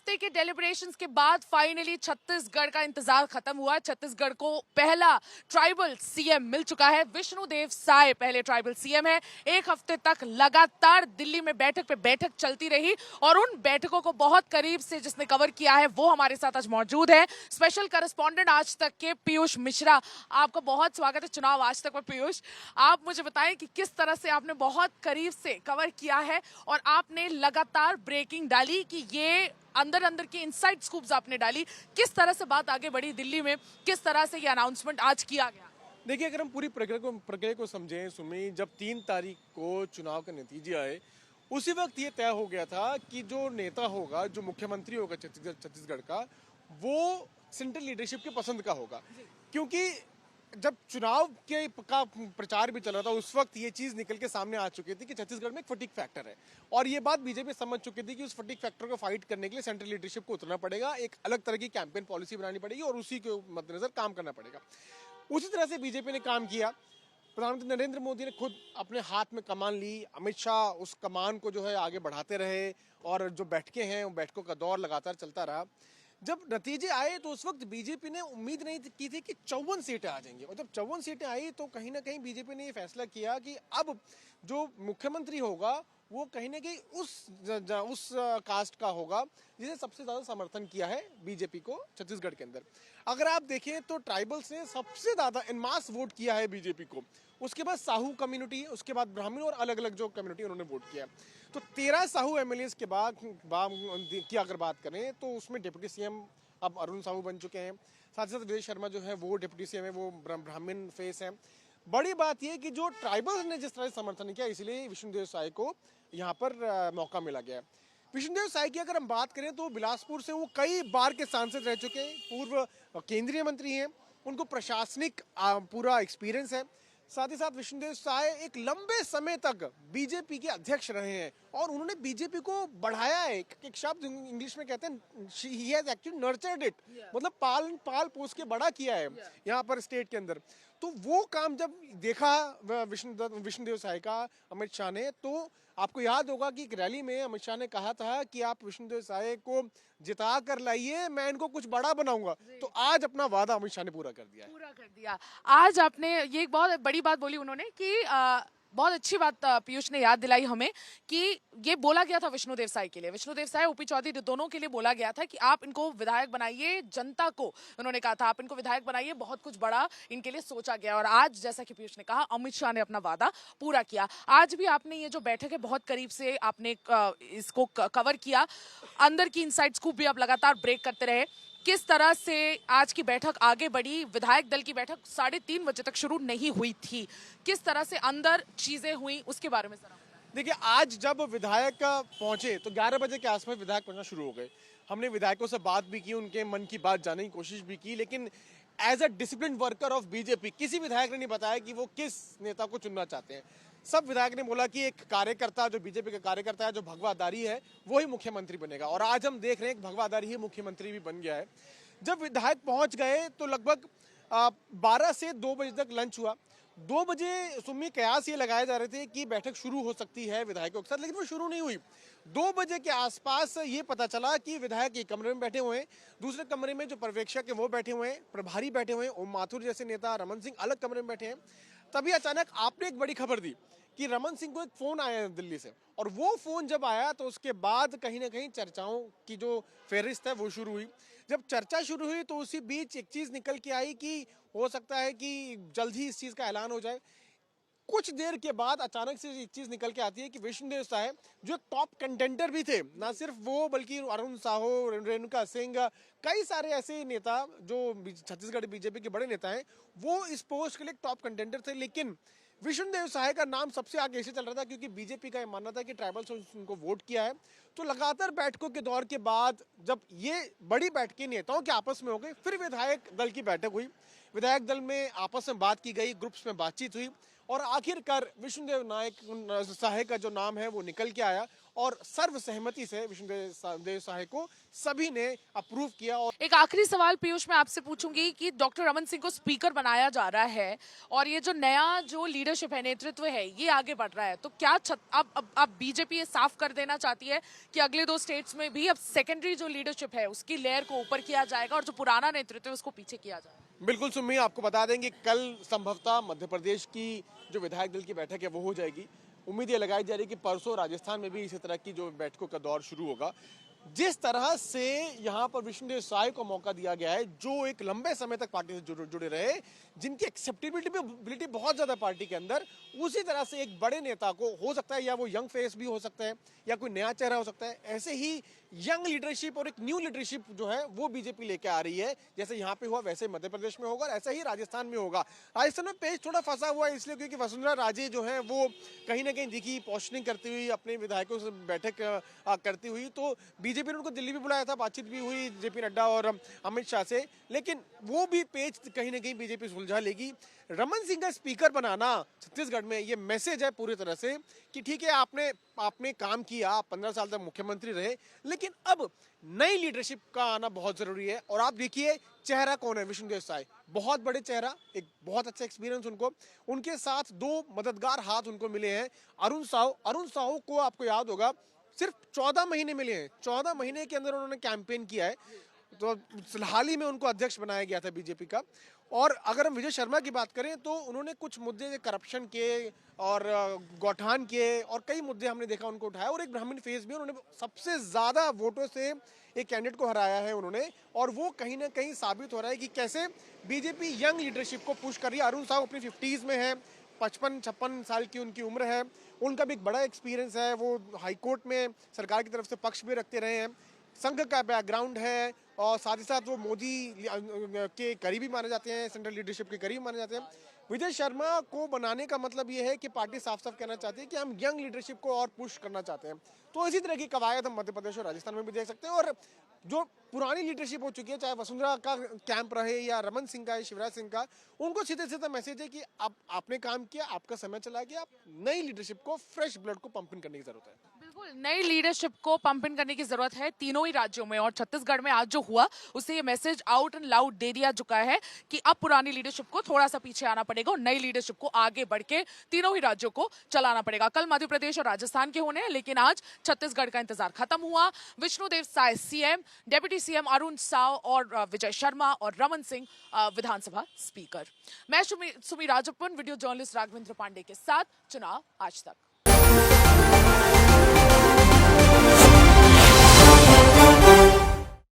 हफ्ते के डेलिब्रेशंस के बाद फाइनली छत्तीसगढ़ का इंतजार खत्म हुआ। छत्तीसगढ़ को पहला ट्राइबल सीएम मिल चुका है। विष्णुदेव साय पहले ट्राइबल सीएम है। एक हफ्ते तक लगातार दिल्ली में बैठक पे बैठक चलती रही और उन बैठकों को बहुत करीब से जिसने कवर किया है वो हमारे साथ आज मौजूद है। स्पेशल करस्पॉन्डेंट आज तक के पीयूष मिश्रा, आपका बहुत स्वागत है चुनाव आज तक में। पीयूष, आप मुझे बताएं कि किस तरह से आपने बहुत करीब से कवर किया है और आपने लगातार ब्रेकिंग डाली कि ये अंदर अंदर की इनसाइड स्कूप्स आपने डाली, किस तरह से बात आगे बढ़ी दिल्ली में, किस तरह से ये अनाउंसमेंट आज किया गया? देखिए, अगर हम पूरी प्रक्रिया को समझें सुमी, जब 3 तारीख को चुनाव के नतीजे आए उसी वक्त ये तय हो गया था कि जो नेता होगा, जो मुख्यमंत्री होगा छत्तीसगढ़ का, वो सेंट्रल लीडरशिप के पसंद का होगा। क्योंकि जब चुनाव का प्रचार भी चल रहा था उस वक्त ये चीज निकल के सामने आ चुकी थी कि छत्तीसगढ़ में एक फटीक फैक्टर है और ये बात बीजेपी समझ चुकी थी कि उस फटीक फैक्टर को फाइट करने के लिए सेंट्रल लीडरशिप को उतरना पड़ेगा, एक अलग तरह की कैंपेन पॉलिसी बनानी पड़ेगी और उसी के मद्देनजर काम करना पड़ेगा। उसी तरह से बीजेपी ने काम किया। प्रधानमंत्री नरेंद्र मोदी ने खुद अपने हाथ में कमान ली, अमित शाह उस कमान को जो है आगे बढ़ाते रहे और जो बैठकें हैं उन बैठकों का दौर लगातार चलता रहा। जब नतीजे आए तो उस वक्त बीजेपी ने उम्मीद नहीं की थी कि 54 सीटें आ जाएंगी और जब 54 सीटें आई तो कहीं ना कहीं बीजेपी ने ये फैसला किया कि अब जो मुख्यमंत्री होगा वो कहीं ना कहीं उस कास्ट का होगा जिसे सबसे ज्यादा समर्थन किया है बीजेपी को छत्तीसगढ़ के अंदर। अगर आप देखें तो ट्राइबल्स ने सबसे ज्यादा एनमास वोट किया है बीजेपी को, उसके बाद साहू कम्युनिटी, उसके बाद ब्राह्मण और अलग अलग जो कम्युनिटी उन्होंने वोट किया। तो 13 साहू एमएलए के बाद की अगर बात करें तो उसमें डिप्टी सीएम अब अरुण साहू बन चुके हैं। साथ ही साथ विजय शर्मा जो है वो डिप्टी सीएम है, वो ब्राह्मण फेस है। बड़ी बात यह कि जो ट्राइबल्स ने जिस तरह से समर्थन किया इसलिए विष्णुदेव साय को यहाँ पर मौका मिला गया। विष्णुदेव साय की अगर हम बात करें तो बिलासपुर से वो कई बार के सांसद रह चुके हैं, पूर्व केंद्रीय मंत्री हैं, उनको प्रशासनिक पूरा एक्सपीरियंस है। साथ ही साथ विष्णुदेव साय एक लंबे समय तक बीजेपी के अध्यक्ष रहे हैं और उन्होंने बीजेपी को बढ़ाया है। एक शब्द इंग्लिश में कहते हैं he has actually nurtured it, मतलब पाल पोस के बड़ा किया है यहाँ पर स्टेट के अंदर। तो वो काम जब देखा विष्णुदेव साय का अमित शाह ने, तो आपको याद होगा कि एक रैली में अमित शाह ने कहा था कि आप विष्णुदेव साय को जिता कर लाइए, मैं इनको कुछ बड़ा बनाऊंगा। तो आज अपना वादा अमित शाह ने पूरा कर दिया। आज आपने ये एक बहुत बड़ी बात बोली उन्होंने कि बहुत अच्छी बात पीयूष ने याद दिलाई हमें कि ये बोला गया था विष्णुदेव साय के लिए, विष्णुदेव साय ओपी चौधरी दोनों के लिए बोला गया था कि आप इनको विधायक बनाइए। जनता को उन्होंने कहा था आप इनको विधायक बनाइए, बहुत कुछ बड़ा इनके लिए सोचा गया। और आज जैसा कि पीयूष ने कहा अमित शाह ने अपना वादा पूरा किया। आज भी आपने ये जो बैठक है बहुत करीब से आपने इसको कवर किया, अंदर की इनसाइड स्कूप भी आप लगातार ब्रेक करते रहे। किस तरह से आज की बैठक आगे बढ़ी? विधायक दल की बैठक 3:30 बजे तक शुरू नहीं हुई थी, किस तरह से अंदर चीजें हुई उसके बारे में जरा बताएं। देखिए, आज जब विधायक पहुंचे तो 11 बजे के आसपास विधायक पहुंचना शुरू हो गए। हमने विधायकों से बात भी की, उनके मन की बात जानने की कोशिश भी की, लेकिन as a discipline worker of BJP किसी विधायक ने नहीं बताया कि वो किस नेता को चुनना चाहते हैं। सब विधायक ने बोला कि एक कार्यकर्ता, जो बीजेपी का कार्यकर्ता है, जो भगवादारी है, वही मुख्यमंत्री बनेगा। और आज हम देख रहे हैं भगवादारी ही मुख्यमंत्री भी बन गया है। जब विधायक पहुंच गए तो लगभग 12 से 2 बजे तक लंच हुआ। 2 बजे सुम्मी कयास ये लगाए जा रहे थे कि बैठक शुरू हो सकती है विधायकों के साथ, लेकिन वो शुरू नहीं हुई। 2 बजे के आसपास ये पता चला कि विधायक एक कमरे में बैठे हुए हैं, दूसरे कमरे में जो पर्यवेक्षक है वो बैठे हुए हैं, प्रभारी बैठे हुए हैं, ओम माथुर जैसे नेता, रमन सिंह अलग कमरे में बैठे हैं। तभी अचानक आपने एक बड़ी खबर दी कि रमन सिंह को एक फोन आया है दिल्ली से, और वो फोन जब आया तो उसके बाद कहीं ना कहीं चर्चाओं की जो फेहरिस्त है वो शुरू हुई। जब चर्चा शुरू हुई तो उसी बीच एक चीज निकल के आई कि हो सकता है कि जल्द ही इस चीज का ऐलान हो जाए। कुछ देर के बाद अचानक से एक चीज निकल के आती है कि विष्णुदेव साय जो एक टॉप कंटेंडर भी थे, ना सिर्फ वो बल्कि अरुण साहू, रेणुका सिंह, कई सारे ऐसे नेता जो छत्तीसगढ़ बीजेपी के बड़े नेता हैं, वो इस पोस्ट के लिए टॉप कंटेंडर थे। लेकिन विष्णुदेव साय का नाम सबसे आगे ऐसे चल रहा था क्योंकि बीजेपी का यह मानना था कि ट्राइबल्स उनको वोट किया है। तो लगातार बैठकों के दौर के बाद जब ये बड़ी बैठकें नेताओं के आपस में हो गई, फिर विधायक दल की बैठक हुई। विधायक दल में आपस में बात की गई, ग्रुप्स में बातचीत हुई और आखिरकार विष्णुदेव साय का जो नाम है वो निकल के आया और सर्वसहमति से विष्णुदेव साय को सभी ने अप्रूव किया। और एक आखिरी सवाल पीयूष मैं आपसे पूछूंगी कि डॉक्टर रमन सिंह को स्पीकर बनाया जा रहा है और ये जो नया जो लीडरशिप है, नेतृत्व है, ये आगे बढ़ रहा है, तो क्या अब बीजेपी ये साफ कर देना चाहती है कि अगले 2 स्टेट्स में भी अब सेकेंडरी जो लीडरशिप है उसकी लेयर को ऊपर किया जाएगा और जो पुराना नेतृत्व है उसको पीछे किया जाएगा? बिल्कुल सुमी, आपको बता देंगे कल संभवतः मध्य प्रदेश की जो विधायक दल की बैठक है वो हो जाएगी। उम्मीद ये लगाई जा रही है कि परसों राजस्थान में भी इसी तरह की जो बैठकों का दौर शुरू होगा। जिस तरह से यहाँ पर विष्णुदेव साय को मौका दिया गया है, जो एक लंबे समय तक पार्टी से जुड़े रहे, जिनकी एक्सेप्टेबिलिटी बहुत ज्यादा पार्टी के अंदर, उसी तरह से एक बड़े नेता को, हो सकता है या वो यंग फेस भी हो सकता है या कोई नया चेहरा हो सकता है, ऐसे ही यंग लीडरशिप और एक न्यू लीडरशिप जो है वो बीजेपी लेके आ रही है। जैसे यहाँ पे हुआ वैसे मध्य प्रदेश में होगा और ऐसा ही राजस्थान में होगा। राजस्थान में पेज थोड़ा फंसा हुआ है इसलिए क्योंकि वसुंधरा राजे जो है वो कहीं ना कहीं दिखी पोस्टिंग करती हुई, अपने विधायकों से बैठक करती हुई, तो बीजेपी ने उनको दिल्ली भी बुलाया था, बातचीत भी हुई जेपी नड्डा और अमित शाह से, लेकिन वो भी पेज कहीं ना कहीं बीजेपी सुलझा लेगी। रमन सिंह का स्पीकर बनाना छत्तीसगढ़ में ये मैसेज है पूरी तरह से कि ठीक है, आपने काम किया, आप 15 साल तक मुख्यमंत्री रहे, लेकिन अब नई लीडरशिप का आना बहुत जरूरी है। और आप देखिए चेहरा कौन है, विष्णुदेव साय, बहुत बड़े चेहरा, एक बहुत अच्छा एक्सपीरियंस उनको, उनके साथ 2 मददगार हाथ उनको मिले हैं। अरुण साहू को आपको याद होगा सिर्फ 14 महीने मिले हैं, 14 महीने के अंदर उन्होंने कैंपेन किया है, तो हाल ही में उनको अध्यक्ष बनाया गया था बीजेपी का। और अगर हम विजय शर्मा की बात करें तो उन्होंने कुछ मुद्दे करप्शन के और गौठान के और कई मुद्दे हमने देखा उनको उठाया, और एक ब्राह्मण फेस भी, उन्होंने सबसे ज्यादा वोटों से एक कैंडिडेट को हराया है उन्होंने, और वो कहीं ना कहीं साबित हो रहा है कि कैसे बीजेपी यंग लीडरशिप को पुश कर रही है। अरुण साहू अपनी 50s में है, 55-56 साल की उनकी उम्र है, उनका भी एक बड़ा एक्सपीरियंस है, वो हाईकोर्ट में सरकार की तरफ से पक्ष भी रखते रहे हैं, संघ का बैकग्राउंड है, और साथ ही साथ वो मोदी के करीबी माने जाते हैं, सेंट्रल लीडरशिप के करीब माने जाते हैं। विजय शर्मा को बनाने का मतलब ये है कि पार्टी साफ साफ कहना चाहती है कि हम यंग लीडरशिप को और पुश करना चाहते हैं। तो इसी तरह की कवायद हम मध्य प्रदेश और राजस्थान में भी देख सकते हैं। और जो पुरानी लीडरशिप हो चुकी है, चाहे वसुंधरा का कैंप रहे या रमन सिंह का या शिवराज सिंह का, उनको सीधे सीधा मैसेज है कि अब आपने काम किया, आपका समय चला गया, आप नई लीडरशिप को, फ्रेश ब्लड को पंप इन करने की जरूरत है। बिल्कुल, नई लीडरशिप को पंप इन करने की जरूरत है तीनों ही राज्यों में, और छत्तीसगढ़ में आज जो हुआ उससे ये मैसेज आउट एंड लाउड दे दिया चुका है कि अब पुरानी लीडरशिप को थोड़ा सा पीछे आना पड़ेगा और नई लीडरशिप को आगे बढ़ के तीनों ही राज्यों को चलाना पड़ेगा। कल मध्य प्रदेश और राजस्थान के होने हैं, लेकिन आज छत्तीसगढ़ का इंतजार खत्म हुआ। Vishnudeo Sai CM, deputy CM Arun Sao और विजय शर्मा और रमन सिंह विधानसभा स्पीकर। मैं सुमी राजप्पन, वीडियो जर्नलिस्ट राघवेंद्र पांडे के साथ, चुनाव आज तक।